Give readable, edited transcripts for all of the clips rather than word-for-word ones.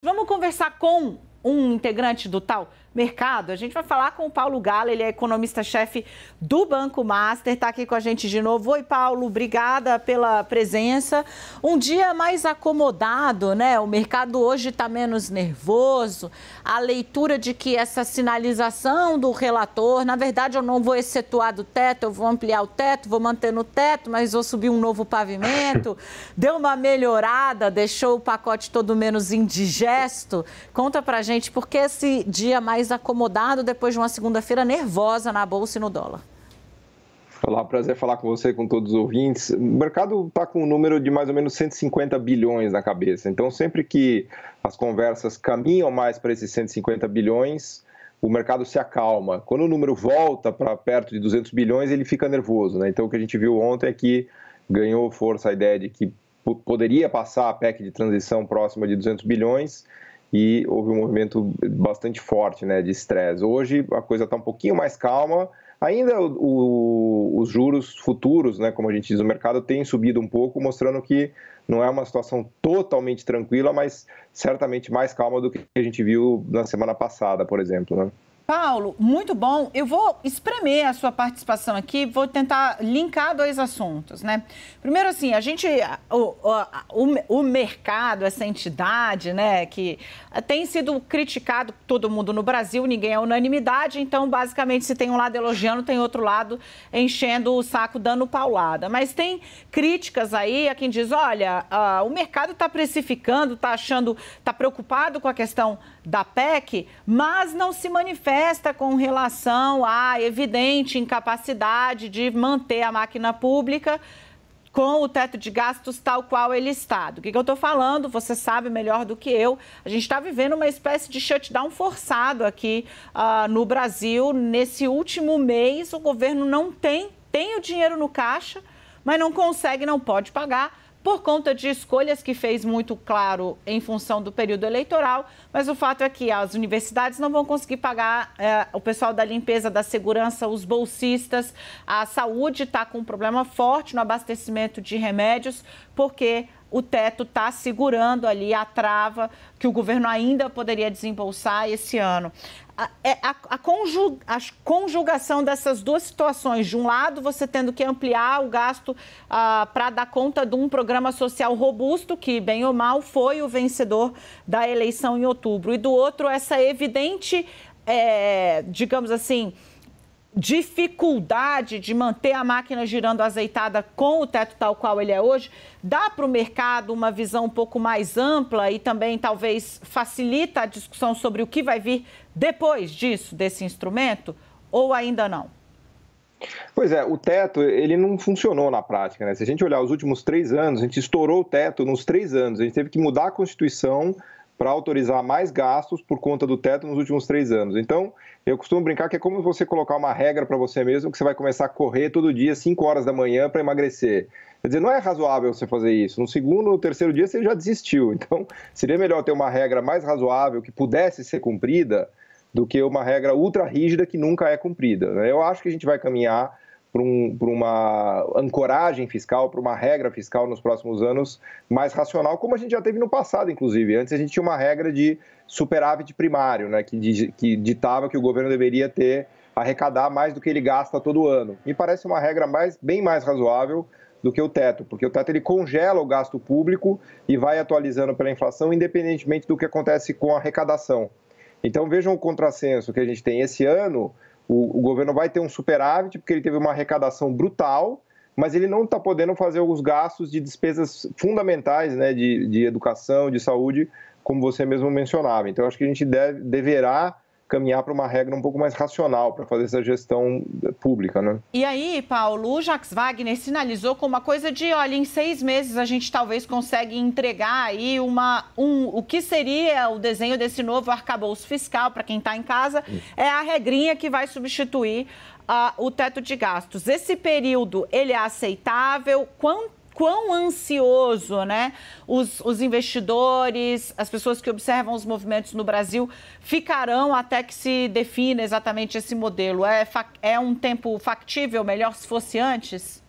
Vamos conversar com um integrante do Tal Mercado. A gente vai falar com o Paulo Gala, ele é economista-chefe do Banco Master, está aqui com a gente de novo. Oi, Paulo, obrigada pela presença. Um dia mais acomodado, né? O mercado hoje está menos nervoso. A leitura de que essa sinalização do relator, na verdade eu não vou excetuar do teto, eu vou ampliar o teto, vou manter no teto, mas vou subir um novo pavimento. Deu uma melhorada, deixou o pacote todo menos indigesto. Conta pra gente por que esse dia mais acomodado depois de uma segunda-feira nervosa na Bolsa e no dólar. Olá, prazer falar com você, com todos os ouvintes. O mercado está com um número de mais ou menos 150 bilhões na cabeça. Então, sempre que as conversas caminham mais para esses 150 bilhões, o mercado se acalma. Quando o número volta para perto de 200 bilhões, ele fica nervoso, né? Então, o que a gente viu ontem é que ganhou força a ideia de que poderia passar a PEC de transição próxima de 200 bilhões, e houve um movimento bastante forte, né, de estresse. Hoje a coisa está um pouquinho mais calma, ainda os juros futuros, né, como a gente diz no mercado, têm subido um pouco, mostrando que não é uma situação totalmente tranquila, mas certamente mais calma do que a gente viu na semana passada, por exemplo, né? Paulo, muito bom. Eu vou espremer a sua participação aqui, vou tentar linkar dois assuntos, né? Primeiro, assim, o mercado, essa entidade, né, que tem sido criticado, todo mundo no Brasil, ninguém é unanimidade, então, basicamente, se tem um lado elogiando, tem outro lado enchendo o saco, dando paulada. Mas tem críticas aí a quem diz, olha, o mercado está precificando, está preocupado com a questão da PEC, mas não se manifesta com relação à evidente incapacidade de manter a máquina pública com o teto de gastos tal qual ele está. Do que eu estou falando, você sabe melhor do que eu, a gente está vivendo uma espécie de shutdown forçado aqui no Brasil. Nesse último mês, o governo não tem o dinheiro no caixa, mas não consegue, não pode pagar, por conta de escolhas que fez muito claro em função do período eleitoral, mas o fato é que as universidades não vão conseguir pagar o pessoal da limpeza, da segurança, os bolsistas, a saúde está com um problema forte no abastecimento de remédios, porque o teto está segurando ali a trava que o governo ainda poderia desembolsar esse ano. A conjugação dessas duas situações, de um lado você tendo que ampliar o gasto para dar conta de um programa social robusto, que bem ou mal foi o vencedor da eleição em outubro, e do outro essa evidente, digamos assim, dificuldade de manter a máquina girando azeitada com o teto tal qual ele é hoje. Dá para o mercado uma visão um pouco mais ampla e também talvez facilita a discussão sobre o que vai vir depois disso, desse instrumento, ou ainda não? Pois é, o teto, ele não funcionou na prática, né? Se a gente olhar os últimos 3 anos, a gente estourou o teto nos 3 anos, a gente teve que mudar a Constituição para autorizar mais gastos por conta do teto nos últimos 3 anos. Então, eu costumo brincar que é como você colocar uma regra para você mesmo, que você vai começar a correr todo dia, 5 horas da manhã, para emagrecer. Quer dizer, não é razoável você fazer isso. No segundo ou terceiro dia, você já desistiu. Então, seria melhor ter uma regra mais razoável, que pudesse ser cumprida, do que uma regra ultra rígida que nunca é cumprida. Eu acho que a gente vai caminhar para uma ancoragem fiscal, para uma regra fiscal nos próximos anos mais racional, como a gente já teve no passado, inclusive. Antes a gente tinha uma regra de superávit primário, né, que ditava que o governo deveria arrecadar mais do que ele gasta todo ano. Me parece uma regra bem mais razoável do que o teto, porque o teto ele congela o gasto público e vai atualizando pela inflação, independentemente do que acontece com a arrecadação. Então vejam o contrassenso que a gente tem esse ano. O governo vai ter um superávit porque ele teve uma arrecadação brutal, mas ele não está podendo fazer os gastos de despesas fundamentais, né, de educação, de saúde, como você mesmo mencionava. Então, acho que a gente deverá caminhar para uma regra um pouco mais racional para fazer essa gestão pública, né? E aí, Paulo, o Jacques Wagner sinalizou com uma coisa de, olha, em 6 meses a gente talvez consiga entregar aí o que seria o desenho desse novo arcabouço fiscal, para quem está em casa, é a regrinha que vai substituir o teto de gastos. Esse período, ele é aceitável? Quão ansioso, né, os investidores, as pessoas que observam os movimentos no Brasil ficarão até que se defina exatamente esse modelo? É um tempo factível, melhor se fosse antes?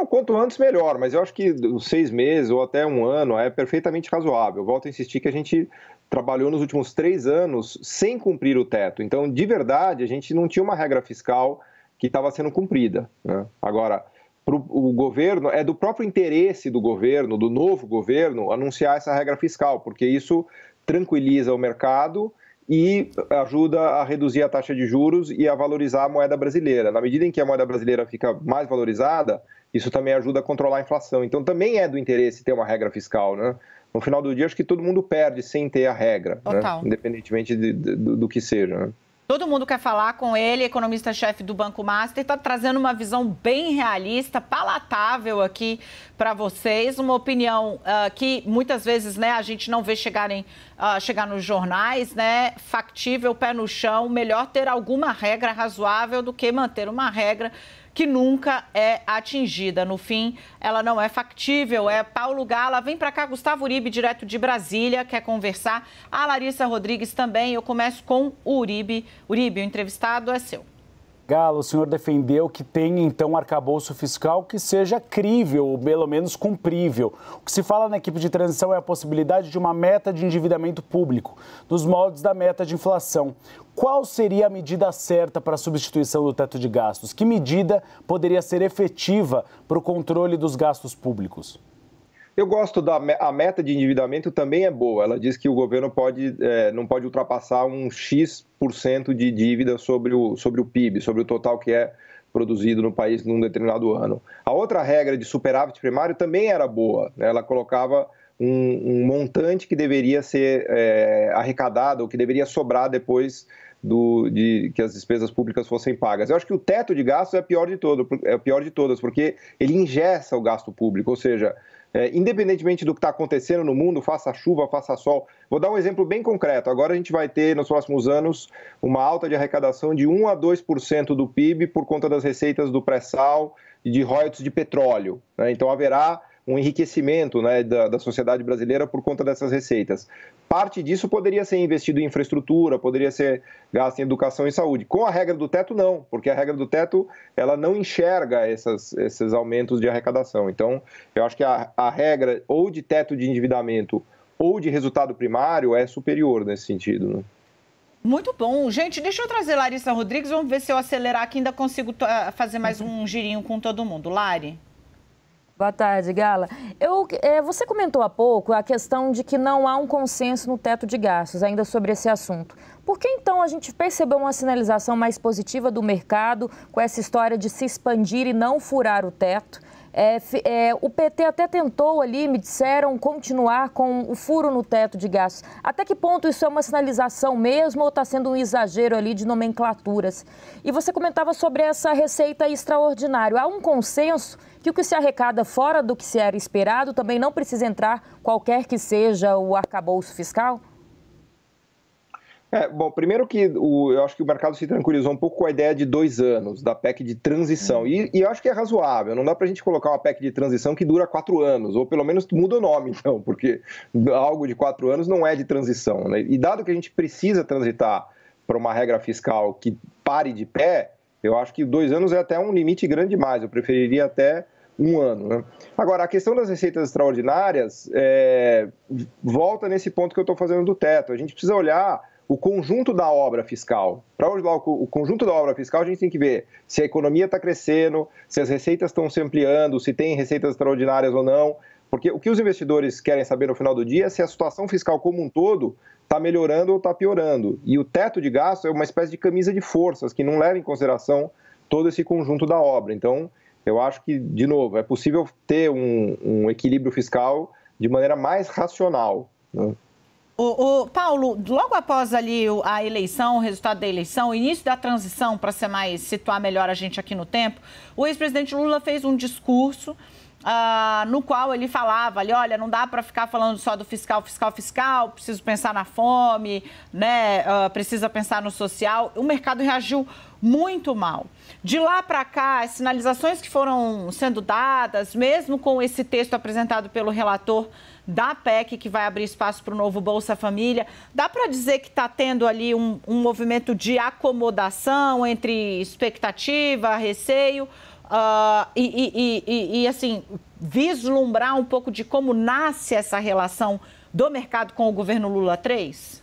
Não, quanto antes, melhor, mas eu acho que 6 meses ou até um ano é perfeitamente razoável. Eu volto a insistir que a gente trabalhou nos últimos 3 anos sem cumprir o teto. Então, de verdade, a gente não tinha uma regra fiscal que estava sendo cumprida, né? Agora, o governo, é do próprio interesse do governo, do novo governo, anunciar essa regra fiscal, porque isso tranquiliza o mercado e ajuda a reduzir a taxa de juros e a valorizar a moeda brasileira. Na medida em que a moeda brasileira fica mais valorizada, isso também ajuda a controlar a inflação. Então, também é do interesse ter uma regra fiscal, né? No final do dia, acho que todo mundo perde sem ter a regra, né? Independentemente do que seja, né? Todo mundo quer falar com ele, economista-chefe do Banco Master, está trazendo uma visão bem realista, palatável aqui para vocês, uma opinião que muitas vezes, né, a gente não vê chegar nos jornais, né, factível, pé no chão, melhor ter alguma regra razoável do que manter uma regra que nunca é atingida. No fim, ela não é factível. É Paulo Gala. Vem para cá, Gustavo Uribe, direto de Brasília, quer conversar. A Larissa Rodrigues também. Eu começo com o Uribe. Uribe, o entrevistado é seu. Galo, o senhor defendeu que tenha, então, um arcabouço fiscal que seja crível, ou pelo menos cumprível. O que se fala na equipe de transição é a possibilidade de uma meta de endividamento público, nos moldes da meta de inflação. Qual seria a medida certa para a substituição do teto de gastos? Que medida poderia ser efetiva para o controle dos gastos públicos? Eu gosto a meta de endividamento também é boa. Ela diz que o governo não pode ultrapassar um X% de dívida sobre o PIB, sobre o total que é produzido no país num determinado ano. A outra regra de superávit primário também era boa, né? Ela colocava um montante que deveria ser arrecadado ou que deveria sobrar depois de que as despesas públicas fossem pagas. Eu acho que o teto de gastos é a pior de todas, porque ele engessa o gasto público, ou seja, independentemente do que está acontecendo no mundo, faça chuva, faça sol. Vou dar um exemplo bem concreto. Agora a gente vai ter, nos próximos anos, uma alta de arrecadação de 1 a 2% do PIB por conta das receitas do pré-sal e de royalties de petróleo, né? Então haverá um enriquecimento, né, da sociedade brasileira por conta dessas receitas. Parte disso poderia ser investido em infraestrutura, poderia ser gasto em educação e saúde. Com a regra do teto, não, porque a regra do teto ela não enxerga esses aumentos de arrecadação. Então, eu acho que a regra ou de teto de endividamento ou de resultado primário é superior nesse sentido, né? Muito bom. Gente, deixa eu trazer Larissa Rodrigues, vamos ver se eu acelerar aqui ainda consigo fazer mais um girinho com todo mundo. Lari? Boa tarde, Gala. Você comentou há pouco a questão de que não há um consenso no teto de gastos ainda sobre esse assunto. Por que, então, a gente percebeu uma sinalização mais positiva do mercado com essa história de se expandir e não furar o teto? O PT até tentou ali, me disseram, continuar com o furo no teto de gastos. Até que ponto isso é uma sinalização mesmo ou está sendo um exagero ali de nomenclaturas? E você comentava sobre essa receita extraordinária. Há um consenso que o que se arrecada fora do que se era esperado também não precisa entrar, qualquer que seja o arcabouço fiscal? Bom, primeiro que eu acho que o mercado se tranquilizou um pouco com a ideia de 2 anos, da PEC de transição. E eu acho que é razoável, não dá para a gente colocar uma PEC de transição que dura 4 anos, ou pelo menos muda o nome, então, porque algo de 4 anos não é de transição, né? E dado que a gente precisa transitar para uma regra fiscal que pare de pé, eu acho que 2 anos é até um limite grande demais, eu preferiria até 1 ano, né? Agora, a questão das receitas extraordinárias volta nesse ponto que eu estou fazendo do teto. A gente precisa olhar o conjunto da obra fiscal. Para olhar o conjunto da obra fiscal, a gente tem que ver se a economia está crescendo, se as receitas estão se ampliando, se tem receitas extraordinárias ou não. Porque o que os investidores querem saber no final do dia é se a situação fiscal como um todo está melhorando ou está piorando. E o teto de gasto é uma espécie de camisa de forças que não leva em consideração todo esse conjunto da obra. Então, eu acho que, de novo, é possível ter um equilíbrio fiscal de maneira mais racional, né? Paulo, logo após ali a eleição, o resultado da eleição, o início da transição, para situar melhor a gente aqui no tempo, o ex-presidente Lula fez um discurso no qual ele falava ali, olha, não dá para ficar falando só do fiscal, preciso pensar na fome, né? Precisa pensar no social. O mercado reagiu muito mal. De lá para cá, as sinalizações que foram sendo dadas, mesmo com esse texto apresentado pelo relator da PEC, que vai abrir espaço para o novo Bolsa Família, dá para dizer que está tendo ali um movimento de acomodação entre expectativa, receio, assim, vislumbrar um pouco de como nasce essa relação do mercado com o governo Lula 3?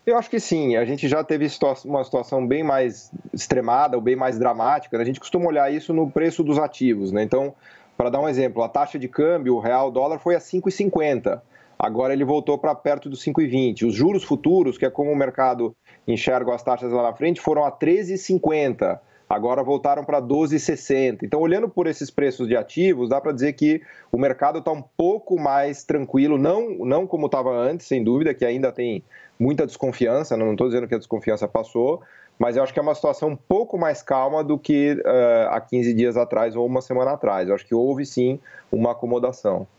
Eu acho que sim, a gente já teve uma situação bem mais extremada, ou bem mais dramática, né? A gente costuma olhar isso no preço dos ativos, né? Então, para dar um exemplo, a taxa de câmbio, o real-dólar, foi a 5,50. Agora ele voltou para perto dos 5,20. Os juros futuros, que é como o mercado enxerga as taxas lá na frente, foram a 13,50. Agora voltaram para 12,60. Então, olhando por esses preços de ativos, dá para dizer que o mercado está um pouco mais tranquilo, não como estava antes, sem dúvida, que ainda tem muita desconfiança, não estou dizendo que a desconfiança passou, mas eu acho que é uma situação um pouco mais calma do que há 15 dias atrás ou uma semana atrás. Eu acho que houve, sim, uma acomodação.